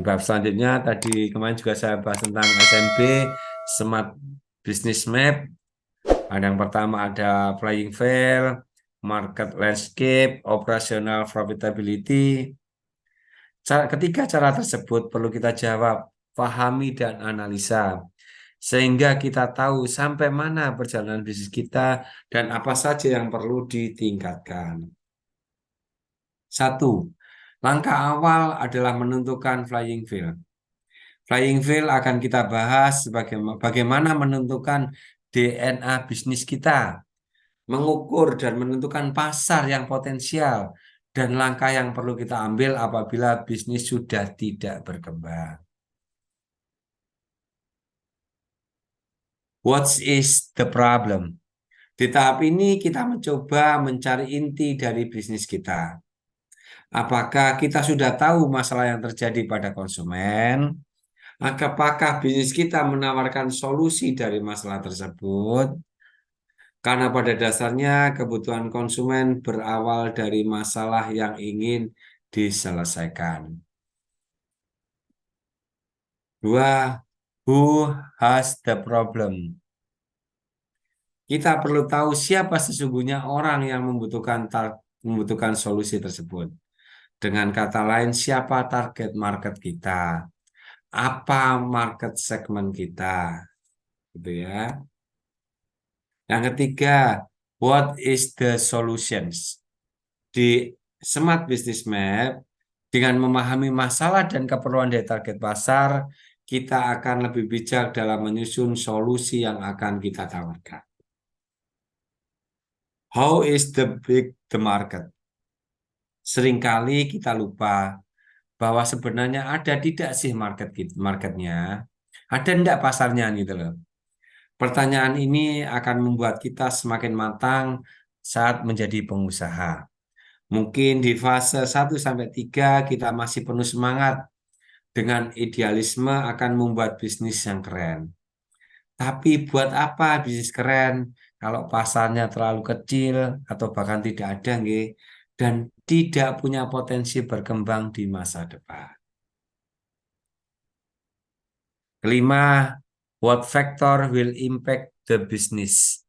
bab selanjutnya tadi kemarin juga saya bahas tentang SMB, Smart Business Map. Ada yang pertama ada Flying Fail, Market Landscape, Operational Profitability. Ketiga cara tersebut perlu kita jawab, pahami dan analisa. Sehingga kita tahu sampai mana perjalanan bisnis kita dan apa saja yang perlu ditingkatkan. 1. Langkah awal adalah menentukan flying field. Flying field akan kita bahas bagaimana menentukan DNA bisnis kita, mengukur dan menentukan pasar yang potensial, dan langkah yang perlu kita ambil apabila bisnis sudah tidak berkembang. What is the problem? Di tahap ini kita mencoba mencari inti dari bisnis kita. Apakah kita sudah tahu masalah yang terjadi pada konsumen? Apakah bisnis kita menawarkan solusi dari masalah tersebut? Karena pada dasarnya kebutuhan konsumen berawal dari masalah yang ingin diselesaikan. 2. Who has the problem? Kita perlu tahu siapa sesungguhnya orang yang membutuhkan solusi tersebut. Dengan kata lain, siapa target market kita? Apa market segmen kita? Gitu ya. Yang ketiga, what is the solutions? Di Smart Business Map, dengan memahami masalah dan keperluan dari target pasar, kita akan lebih bijak dalam menyusun solusi yang akan kita tawarkan. How is the big the market? Seringkali kita lupa bahwa sebenarnya ada tidak sih marketnya, ada enggak pasarnya gitu loh. Pertanyaan ini akan membuat kita semakin matang saat menjadi pengusaha. Mungkin di fase 1-3 kita masih penuh semangat dengan idealisme akan membuat bisnis yang keren. Tapi buat apa bisnis keren kalau pasarnya terlalu kecil atau bahkan tidak ada nggih, dan tidak punya potensi berkembang di masa depan. Kelima, what factor will impact the business?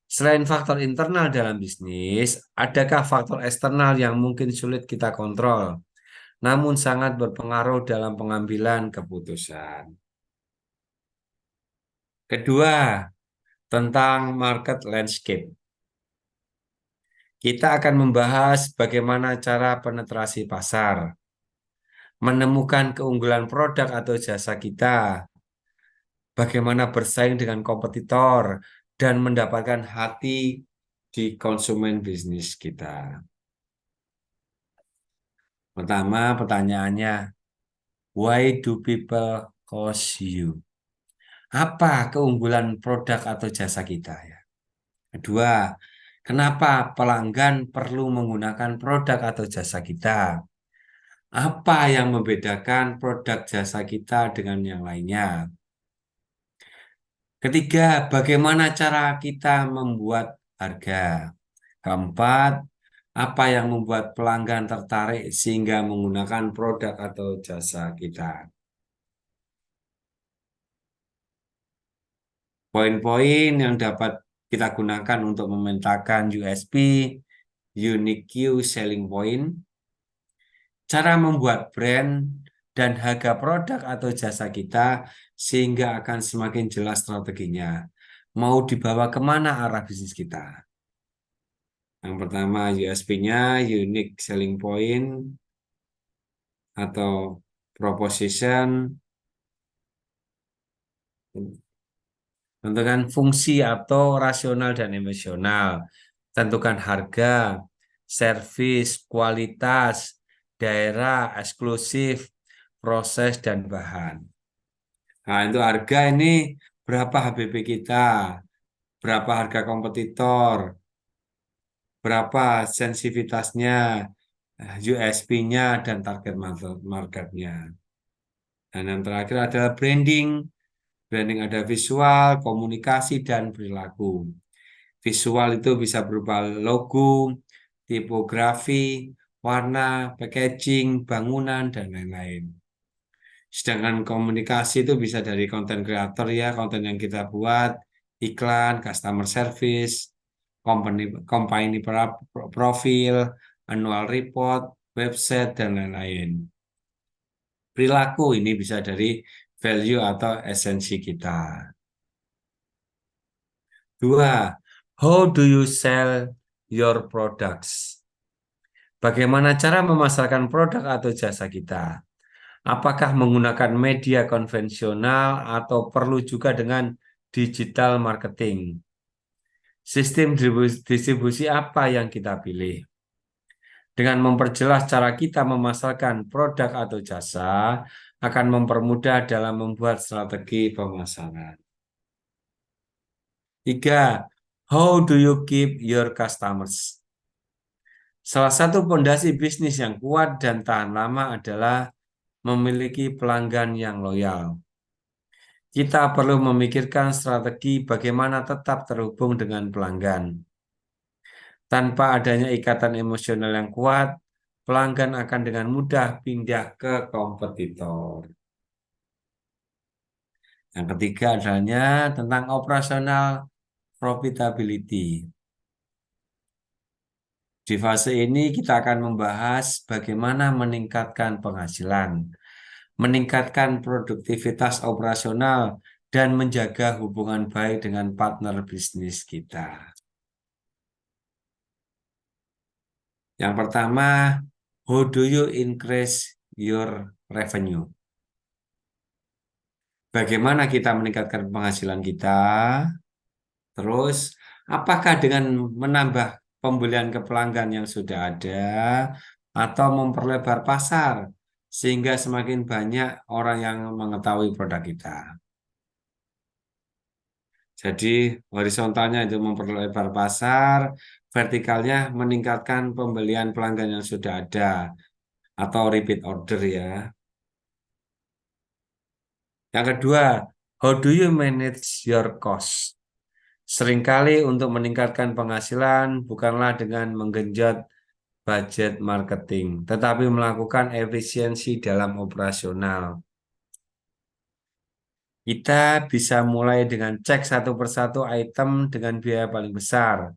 Selain faktor internal dalam bisnis, adakah faktor eksternal yang mungkin sulit kita kontrol, namun sangat berpengaruh dalam pengambilan keputusan? Kedua, tentang market landscape. Kita akan membahas bagaimana cara penetrasi pasar, menemukan keunggulan produk atau jasa kita, bagaimana bersaing dengan kompetitor, dan mendapatkan hati di konsumen bisnis kita. Pertama, pertanyaannya, why do people choose you? Apa keunggulan produk atau jasa kita ya? Kedua, kenapa pelanggan perlu menggunakan produk atau jasa kita? Apa yang membedakan produk jasa kita dengan yang lainnya? Ketiga, bagaimana cara kita membuat harga? Keempat, apa yang membuat pelanggan tertarik sehingga menggunakan produk atau jasa kita? Poin-poin yang dapat kita gunakan untuk memetakan USP, Unique Selling Point, cara membuat brand, dan harga produk atau jasa kita sehingga akan semakin jelas strateginya. Mau dibawa kemana arah bisnis kita? Yang pertama USP-nya, Unique Selling Point atau Proposition. Tentukan fungsi atau rasional dan emosional. Tentukan harga, servis, kualitas, daerah, eksklusif, proses, dan bahan. Nah, itu harga ini berapa HBP kita, berapa harga kompetitor, berapa sensitivitasnya, USP-nya, dan target marketnya. Dan yang terakhir adalah branding. Branding ada visual, komunikasi, dan perilaku. Visual itu bisa berupa logo, tipografi, warna, packaging, bangunan, dan lain-lain. Sedangkan komunikasi itu bisa dari konten kreator ya, konten yang kita buat, iklan, customer service, company company profil, annual report, website dan lain-lain. Perilaku ini bisa dari value atau esensi kita. Dua, how do you sell your products? Bagaimana cara memasarkan produk atau jasa kita? Apakah menggunakan media konvensional atau perlu juga dengan digital marketing? Sistem distribusi apa yang kita pilih? Dengan memperjelas cara kita memasarkan produk atau jasa, akan mempermudah dalam membuat strategi pemasaran. Tiga, how do you keep your customers? Salah satu fondasi bisnis yang kuat dan tahan lama adalah memiliki pelanggan yang loyal. Kita perlu memikirkan strategi bagaimana tetap terhubung dengan pelanggan. Tanpa adanya ikatan emosional yang kuat, pelanggan akan dengan mudah pindah ke kompetitor. Yang ketiga adalah tentang operasional profitability. Di fase ini kita akan membahas bagaimana meningkatkan penghasilan, meningkatkan produktivitas operasional, dan menjaga hubungan baik dengan partner bisnis kita. Yang pertama, how do you increase your revenue? Bagaimana kita meningkatkan penghasilan kita? Terus, apakah dengan menambah pembelian ke pelanggan yang sudah ada atau memperlebar pasar sehingga semakin banyak orang yang mengetahui produk kita? Jadi, horizontalnya itu memperlebar pasar, vertikalnya meningkatkan pembelian pelanggan yang sudah ada atau repeat order ya. Yang kedua, how do you manage your cost? Seringkali untuk meningkatkan penghasilan bukanlah dengan menggenjot budget marketing, tetapi melakukan efisiensi dalam operasional. Kita bisa mulai dengan cek satu persatu item dengan biaya paling besar,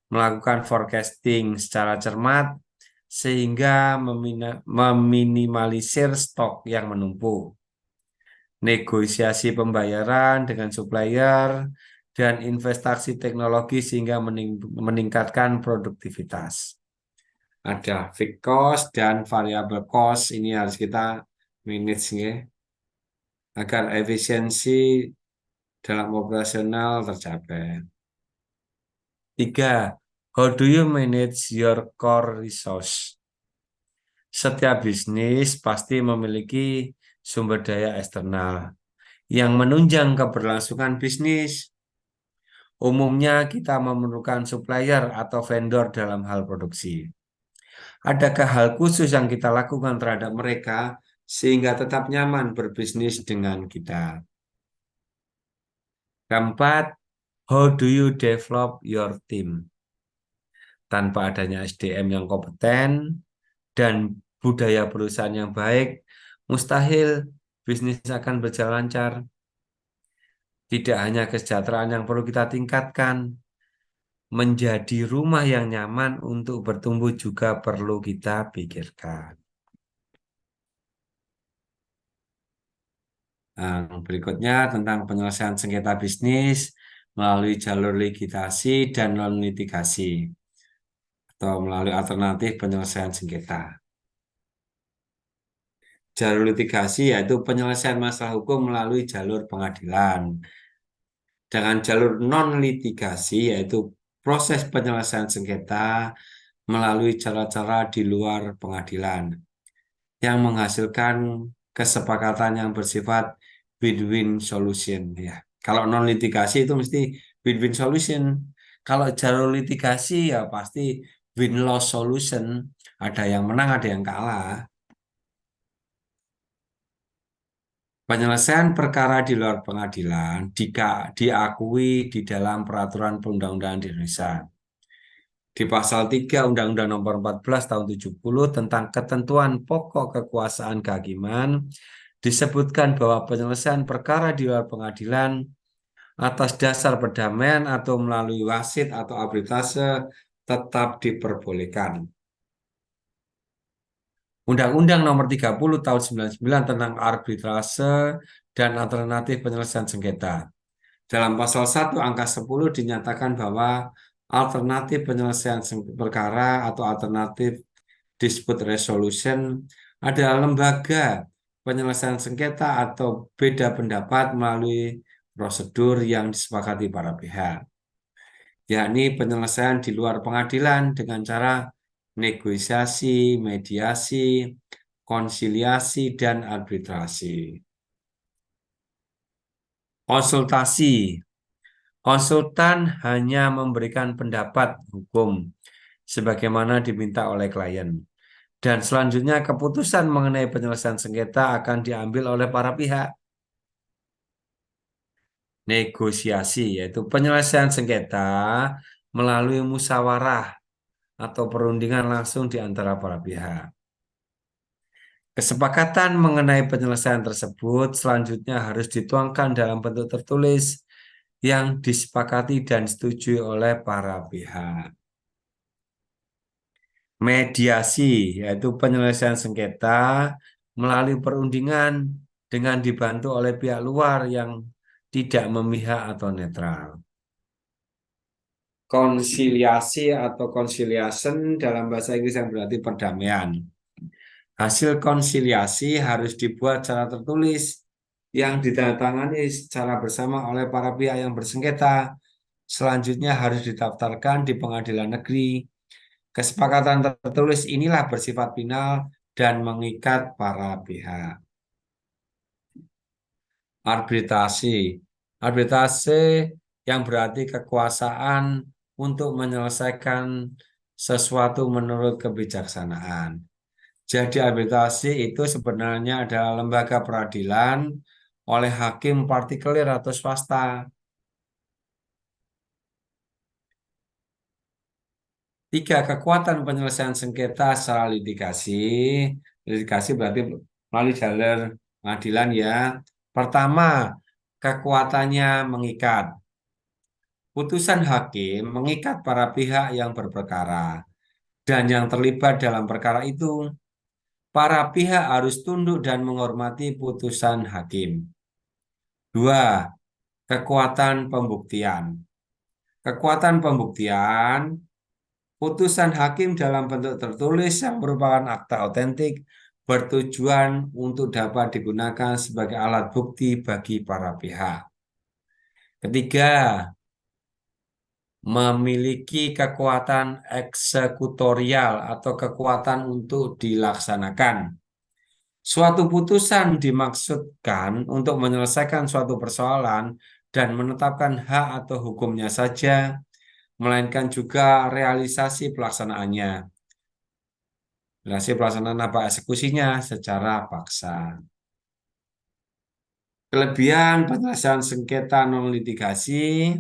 melakukan forecasting secara cermat, sehingga meminimalisir stok yang menumpuk, negosiasi pembayaran dengan supplier, dan investasi teknologi sehingga meningkatkan produktivitas. Ada fixed cost dan variable cost, ini harus kita manage ya, agar efisiensi dalam operasional tercapai. Tiga, how do you manage your core resource? Setiap bisnis pasti memiliki sumber daya eksternal yang menunjang keberlangsungan bisnis. Umumnya kita memerlukan supplier atau vendor dalam hal produksi. Adakah hal khusus yang kita lakukan terhadap mereka sehingga tetap nyaman berbisnis dengan kita? Keempat, how do you develop your team? Tanpa adanya SDM yang kompeten dan budaya perusahaan yang baik, mustahil bisnis akan berjalan lancar. Tidak hanya kesejahteraan yang perlu kita tingkatkan, menjadi rumah yang nyaman untuk bertumbuh juga perlu kita pikirkan. Nah, berikutnya tentang penyelesaian sengketa bisnis melalui jalur litigasi dan non litigasi atau melalui alternatif penyelesaian sengketa. Jalur litigasi yaitu penyelesaian masalah hukum melalui jalur pengadilan. Dengan jalur non litigasi yaitu proses penyelesaian sengketa melalui cara-cara di luar pengadilan yang menghasilkan kesepakatan yang bersifat win-win solution ya. Kalau non litigasi itu mesti win-win solution. Kalau jalur litigasi ya pasti win-loss solution. Ada yang menang, ada yang kalah. Penyelesaian perkara di luar pengadilan diakui di dalam peraturan perundang-undangan di Indonesia. Di pasal 3 Undang-Undang Nomor 14 Tahun 70 tentang ketentuan pokok kekuasaan kehakiman disebutkan bahwa penyelesaian perkara di luar pengadilan atas dasar perdamaian atau melalui wasit atau arbitrase tetap diperbolehkan. Undang-Undang Nomor 30 Tahun 99 tentang arbitrase dan alternatif penyelesaian sengketa. Dalam pasal 1 angka 10 dinyatakan bahwa alternatif penyelesaian perkara atau alternatif dispute resolution adalah lembaga penyelesaian sengketa atau beda pendapat melalui prosedur yang disepakati para pihak, yakni penyelesaian di luar pengadilan dengan cara negosiasi, mediasi, konsiliasi, dan arbitrasi. Konsultasi. Konsultan hanya memberikan pendapat hukum sebagaimana diminta oleh klien. Dan selanjutnya keputusan mengenai penyelesaian sengketa akan diambil oleh para pihak. Negosiasi, yaitu penyelesaian sengketa melalui musyawarah atau perundingan langsung di antara para pihak. Kesepakatan mengenai penyelesaian tersebut selanjutnya harus dituangkan dalam bentuk tertulis yang disepakati dan disetujui oleh para pihak. Mediasi, yaitu penyelesaian sengketa melalui perundingan dengan dibantu oleh pihak luar yang tidak memihak atau netral. Konsiliasi atau conciliation dalam bahasa Inggris yang berarti perdamaian. Hasil konsiliasi harus dibuat secara tertulis yang ditandatangani secara bersama oleh para pihak yang bersengketa. Selanjutnya harus didaftarkan di pengadilan negeri. Kesepakatan tertulis inilah bersifat final dan mengikat para pihak. Arbitrasi. Arbitrasi yang berarti kekuasaan untuk menyelesaikan sesuatu menurut kebijaksanaan. Jadi arbitrasi itu sebenarnya adalah lembaga peradilan oleh hakim partikular atau swasta. Tiga, kekuatan penyelesaian sengketa secara litigasi. Litigasi berarti melalui jalur pengadilan ya. Pertama, kekuatannya mengikat. Putusan hakim mengikat para pihak yang berperkara dan yang terlibat dalam perkara itu. Para pihak harus tunduk dan menghormati putusan hakim. Dua, kekuatan pembuktian. Kekuatan pembuktian, putusan hakim dalam bentuk tertulis yang merupakan akta otentik bertujuan untuk dapat digunakan sebagai alat bukti bagi para pihak. Ketiga, memiliki kekuatan eksekutorial atau kekuatan untuk dilaksanakan. Suatu putusan dimaksudkan untuk menyelesaikan suatu persoalan dan menetapkan hak atau hukumnya saja, melainkan juga realisasi pelaksanaannya. Realisasi pelaksanaan apa eksekusinya secara paksa. Kelebihan penyelesaian sengketa non-litigasi.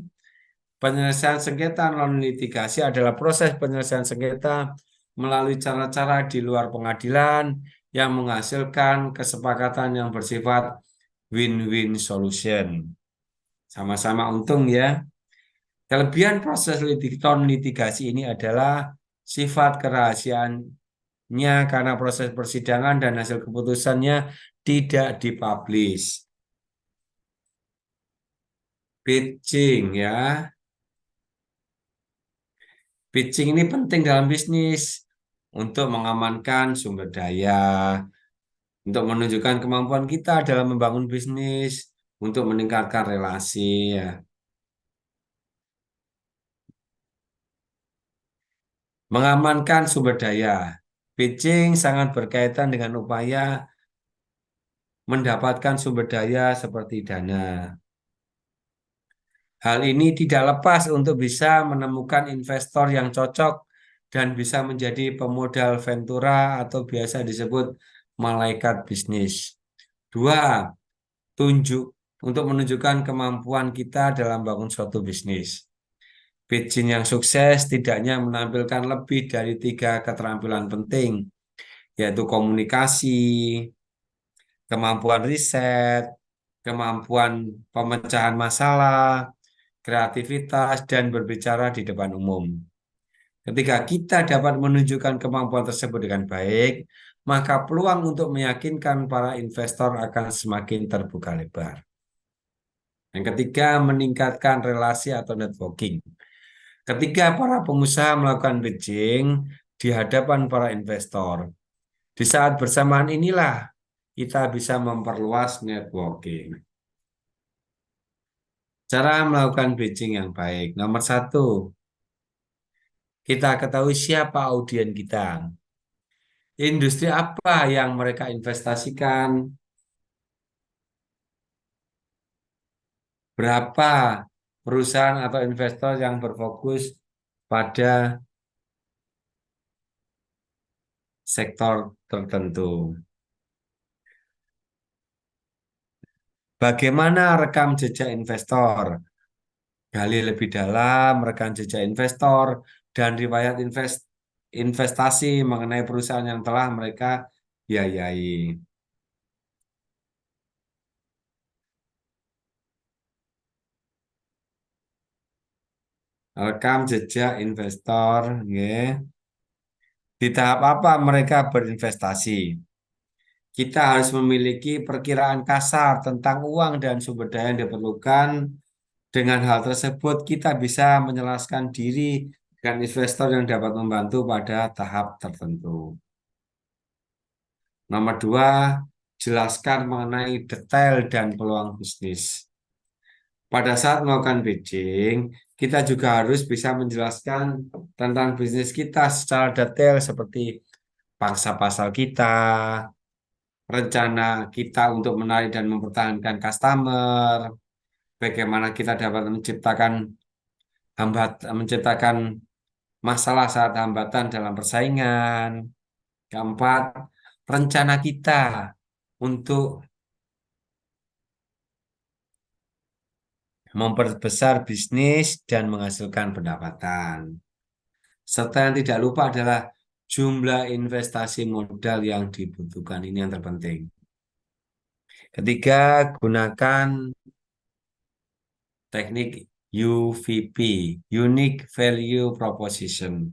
Penyelesaian sengketa non-litigasi adalah proses penyelesaian sengketa melalui cara-cara di luar pengadilan yang menghasilkan kesepakatan yang bersifat win-win solution. Sama-sama untung ya. Kelebihan proses non-litigasi ini adalah sifat kerahasiaannya karena proses persidangan dan hasil keputusannya tidak dipublish. Pitching ya. Pitching ini penting dalam bisnis untuk mengamankan sumber daya, untuk menunjukkan kemampuan kita dalam membangun bisnis, untuk meningkatkan relasi ya. Mengamankan sumber daya. Pitching sangat berkaitan dengan upaya mendapatkan sumber daya seperti dana. Hal ini tidak lepas untuk bisa menemukan investor yang cocok dan bisa menjadi pemodal Ventura atau biasa disebut malaikat bisnis. Dua, tunjuk untuk menunjukkan kemampuan kita dalam bangun suatu bisnis. Pitching yang sukses tidaknya menampilkan lebih dari 3 keterampilan penting, yaitu komunikasi, kemampuan riset, kemampuan pemecahan masalah, kreativitas, dan berbicara di depan umum. Ketika kita dapat menunjukkan kemampuan tersebut dengan baik, maka peluang untuk meyakinkan para investor akan semakin terbuka lebar. Yang ketiga, meningkatkan relasi atau networking. Ketika para pengusaha melakukan pitching di hadapan para investor, di saat bersamaan inilah kita bisa memperluas networking. Cara melakukan pitching yang baik. Nomor satu, kita ketahui siapa audien kita. Industri apa yang mereka investasikan? Berapa perusahaan atau investor yang berfokus pada sektor tertentu? Bagaimana rekam jejak investor? Gali lebih dalam rekam jejak investor dan riwayat investasi mengenai perusahaan yang telah mereka biayai. Rekam jejak investor, nggih. Di tahap apa mereka berinvestasi? Kita harus memiliki perkiraan kasar tentang uang dan sumber daya yang diperlukan. Dengan hal tersebut, kita bisa menjelaskan diri dengan investor yang dapat membantu pada tahap tertentu. Nomor dua, jelaskan mengenai detail dan peluang bisnis. Pada saat melakukan pitching, kita juga harus bisa menjelaskan tentang bisnis kita secara detail seperti pangsa pasar kita, rencana kita untuk menarik dan mempertahankan customer, bagaimana kita dapat menciptakan masalah saat hambatan dalam persaingan. Keempat, rencana kita untuk memperbesar bisnis dan menghasilkan pendapatan. Serta yang tidak lupa adalah jumlah investasi modal yang dibutuhkan. Ini yang terpenting. Ketiga, gunakan teknik UVP, Unique Value Proposition.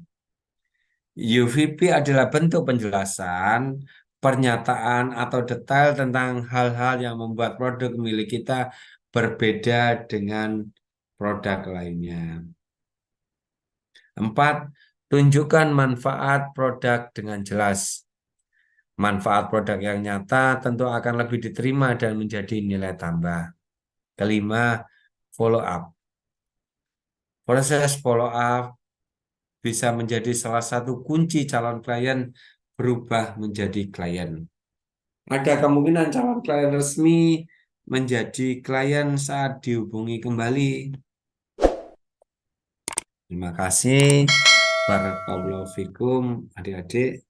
UVP adalah bentuk penjelasan, pernyataan, atau detail tentang hal-hal yang membuat produk milik kita berbeda dengan produk lainnya. Empat, tunjukkan manfaat produk dengan jelas. Manfaat produk yang nyata tentu akan lebih diterima dan menjadi nilai tambah. Kelima, follow up. Proses follow up bisa menjadi salah satu kunci calon klien berubah menjadi klien. Ada kemungkinan calon klien resmi menjadi klien saat dihubungi kembali. Terima kasih. Barakallahu fikum, adik-adik.